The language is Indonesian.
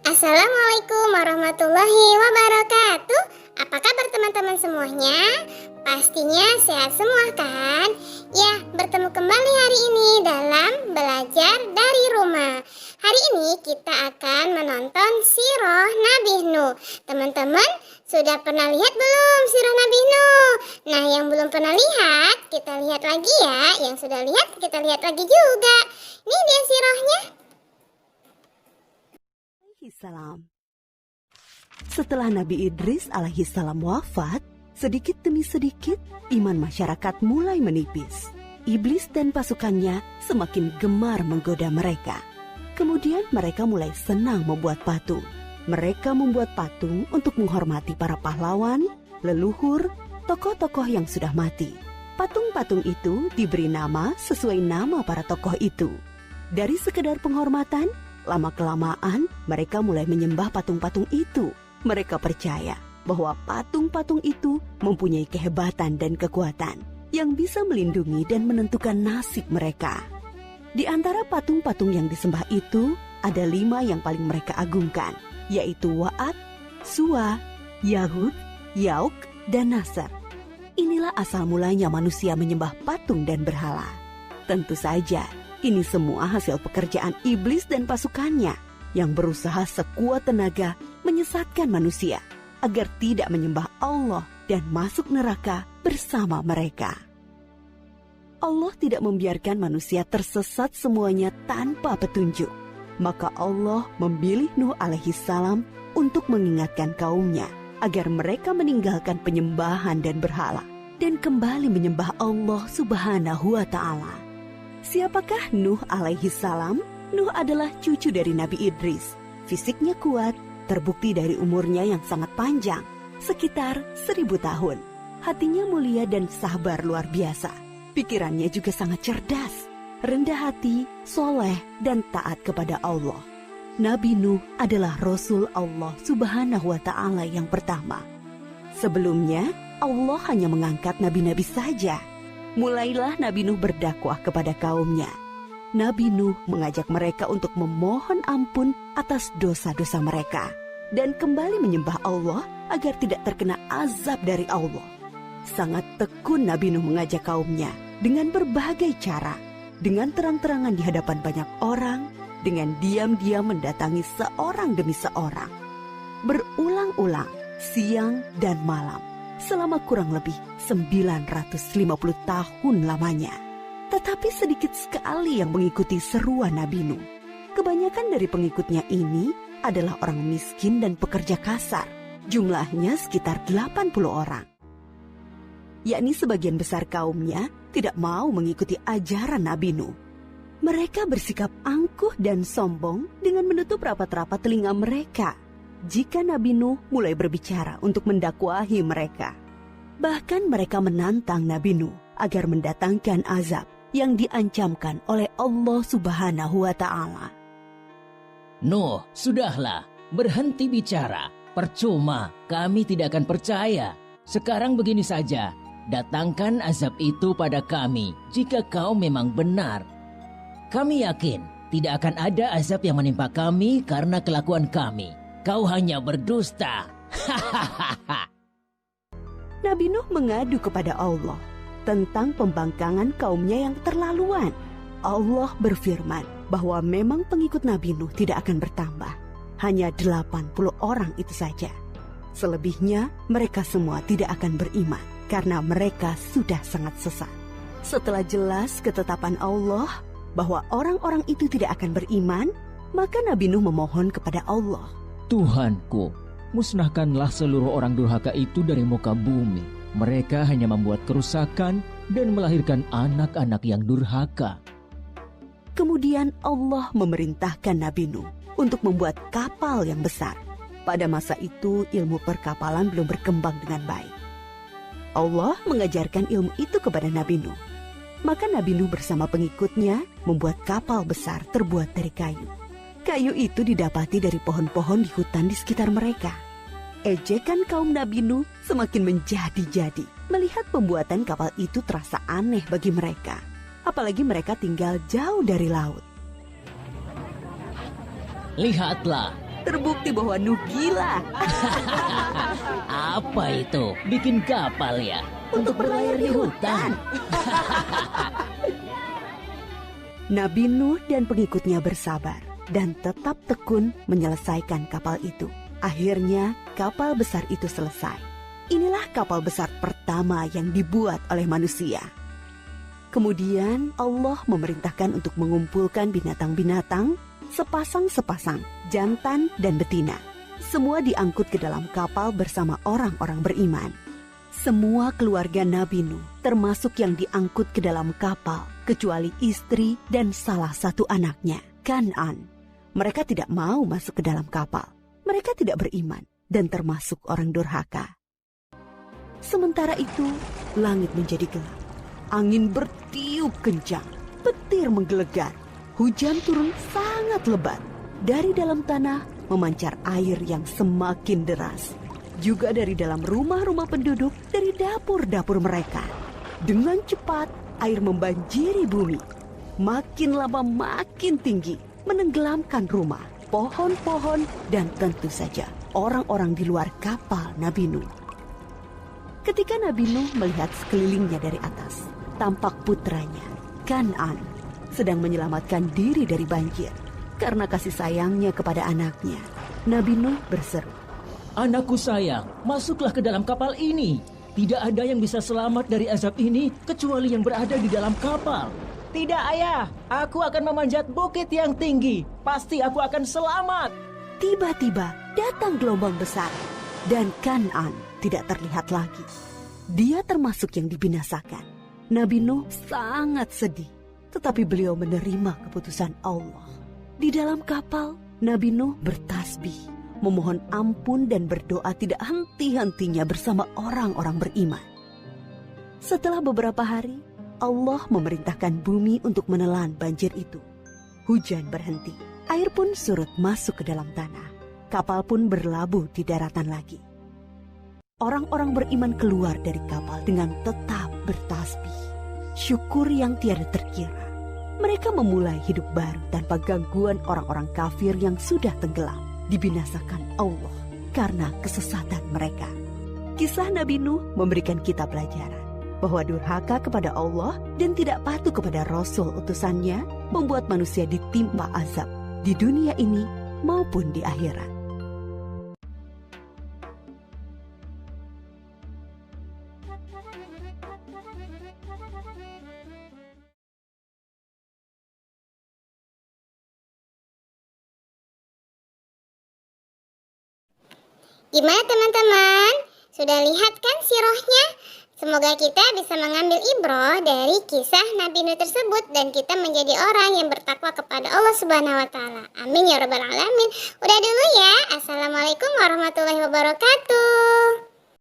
Assalamualaikum warahmatullahi wabarakatuh. Apa kabar teman-teman semuanya? Pastinya sehat semua kan? Ya, bertemu kembali hari ini dalam Belajar dari Rumah. Hari ini kita akan menonton Sirah Nabi Nuh. Teman-teman, sudah pernah lihat belum Sirah Nabi Nuh? Nah, yang belum pernah lihat, kita lihat lagi ya. Yang sudah lihat, kita lihat lagi juga. Ini dia sirahnya. Salam. Setelah Nabi Idris alaihissalam wafat, sedikit demi sedikit iman masyarakat mulai menipis. Iblis dan pasukannya semakin gemar menggoda mereka. Kemudian mereka mulai senang membuat patung. Mereka membuat patung untuk menghormati para pahlawan, leluhur, tokoh-tokoh yang sudah mati. Patung-patung itu diberi nama sesuai nama para tokoh itu. Dari sekedar penghormatan, lama-kelamaan, mereka mulai menyembah patung-patung itu. Mereka percaya bahwa patung-patung itu mempunyai kehebatan dan kekuatan yang bisa melindungi dan menentukan nasib mereka. Di antara patung-patung yang disembah itu, ada 5 yang paling mereka agungkan, yaitu Wa'at, Suwa, Yahud, Yauk, dan Nasr. Inilah asal mulanya manusia menyembah patung dan berhala. Tentu saja, ini semua hasil pekerjaan iblis dan pasukannya yang berusaha sekuat tenaga menyesatkan manusia agar tidak menyembah Allah dan masuk neraka bersama mereka. Allah tidak membiarkan manusia tersesat semuanya tanpa petunjuk. Maka Allah memilih Nuh alaihissalam untuk mengingatkan kaumnya agar mereka meninggalkan penyembahan dan berhala dan kembali menyembah Allah subhanahu wa ta'ala. Siapakah Nuh alaihissalam? Nuh adalah cucu dari Nabi Idris. Fisiknya kuat, terbukti dari umurnya yang sangat panjang, sekitar 1000 tahun. Hatinya mulia dan sabar luar biasa. Pikirannya juga sangat cerdas, rendah hati, soleh, dan taat kepada Allah. Nabi Nuh adalah Rasul Allah subhanahu wa ta'ala yang pertama. Sebelumnya, Allah hanya mengangkat nabi-nabi saja. Mulailah Nabi Nuh berdakwah kepada kaumnya. Nabi Nuh mengajak mereka untuk memohon ampun atas dosa-dosa mereka dan kembali menyembah Allah agar tidak terkena azab dari Allah. Sangat tekun Nabi Nuh mengajak kaumnya dengan berbagai cara, dengan terang-terangan di hadapan banyak orang, dengan diam-diam mendatangi seorang demi seorang. Berulang-ulang, siang dan malam, selama kurang lebih 950 tahun lamanya. Tetapi sedikit sekali yang mengikuti seruan Nabi Nuh. Kebanyakan dari pengikutnya ini adalah orang miskin dan pekerja kasar. Jumlahnya sekitar 80 orang. Yakni sebagian besar kaumnya tidak mau mengikuti ajaran Nabi Nuh. Mereka bersikap angkuh dan sombong dengan menutup rapat-rapat telinga mereka jika Nabi Nuh mulai berbicara untuk mendakwahi mereka. Bahkan mereka menantang Nabi Nuh agar mendatangkan azab yang diancamkan oleh Allah subhanahu wa ta'ala. Nuh, sudahlah, berhenti bicara. Percuma, kami tidak akan percaya. Sekarang begini saja, datangkan azab itu pada kami jika kau memang benar. Kami yakin tidak akan ada azab yang menimpa kami karena kelakuan kami. Kau hanya berdusta. Nabi Nuh mengadu kepada Allah tentang pembangkangan kaumnya yang keterlaluan. Allah berfirman bahwa memang pengikut Nabi Nuh tidak akan bertambah. Hanya 80 orang itu saja. Selebihnya mereka semua tidak akan beriman karena mereka sudah sangat sesat. Setelah jelas ketetapan Allah bahwa orang-orang itu tidak akan beriman, maka Nabi Nuh memohon kepada Allah. Tuhanku, musnahkanlah seluruh orang durhaka itu dari muka bumi. Mereka hanya membuat kerusakan dan melahirkan anak-anak yang durhaka. Kemudian Allah memerintahkan Nabi Nuh untuk membuat kapal yang besar. Pada masa itu ilmu perkapalan belum berkembang dengan baik. Allah mengajarkan ilmu itu kepada Nabi Nuh. Maka Nabi Nuh bersama pengikutnya membuat kapal besar terbuat dari kayu. Kayu itu didapati dari pohon-pohon di hutan di sekitar mereka. Ejekan kaum Nabi Nuh semakin menjadi-jadi. Melihat pembuatan kapal itu terasa aneh bagi mereka. Apalagi mereka tinggal jauh dari laut. Lihatlah, terbukti bahwa Nuh gila. Apa itu? Bikin kapal ya? Untuk berlayar di hutan? Nabi Nuh dan pengikutnya bersabar dan tetap tekun menyelesaikan kapal itu. Akhirnya kapal besar itu selesai. Inilah kapal besar pertama yang dibuat oleh manusia. Kemudian Allah memerintahkan untuk mengumpulkan binatang-binatang sepasang-sepasang, jantan dan betina. Semua diangkut ke dalam kapal bersama orang-orang beriman. Semua keluarga Nabi Nuh, termasuk yang diangkut ke dalam kapal, kecuali istri dan salah satu anaknya, Kan'an. Mereka tidak mau masuk ke dalam kapal. Mereka tidak beriman dan termasuk orang durhaka. Sementara itu, langit menjadi gelap. Angin bertiup kencang, petir menggelegar. Hujan turun sangat lebat. Dari dalam tanah memancar air yang semakin deras. Juga dari dalam rumah-rumah penduduk, dari dapur-dapur mereka. Dengan cepat, air membanjiri bumi. Makin lama makin tinggi, menenggelamkan rumah, pohon-pohon, dan tentu saja orang-orang di luar kapal Nabi Nuh. Ketika Nabi Nuh melihat sekelilingnya dari atas, tampak putranya, Kan'an, sedang menyelamatkan diri dari banjir. Karena kasih sayangnya kepada anaknya, Nabi Nuh berseru, Anakku sayang, masuklah ke dalam kapal ini. Tidak ada yang bisa selamat dari azab ini kecuali yang berada di dalam kapal. Tidak ayah, aku akan memanjat bukit yang tinggi. Pasti aku akan selamat. Tiba-tiba datang gelombang besar dan Kan'an tidak terlihat lagi. Dia termasuk yang dibinasakan. Nabi Nuh sangat sedih, tetapi beliau menerima keputusan Allah. Di dalam kapal, Nabi Nuh bertasbih, memohon ampun dan berdoa tidak henti-hentinya bersama orang-orang beriman. Setelah beberapa hari, Allah memerintahkan bumi untuk menelan banjir itu. Hujan berhenti, air pun surut masuk ke dalam tanah. Kapal pun berlabuh di daratan lagi. Orang-orang beriman keluar dari kapal dengan tetap bertasbih. Syukur yang tiada terkira. Mereka memulai hidup baru tanpa gangguan orang-orang kafir yang sudah tenggelam, dibinasakan Allah karena kesesatan mereka. Kisah Nabi Nuh memberikan kita pelajaran bahwa durhaka kepada Allah dan tidak patuh kepada Rasul utusannya membuat manusia ditimpa azab di dunia ini maupun di akhirat. Gimana teman-teman? Sudah lihat kan sirahnya? Semoga kita bisa mengambil ibroh dari kisah Nabi Nuh tersebut dan kita menjadi orang yang bertakwa kepada Allah Subhanahu wa taala. Amin ya rabbal alamin. Udah dulu ya. Assalamualaikum warahmatullahi wabarakatuh.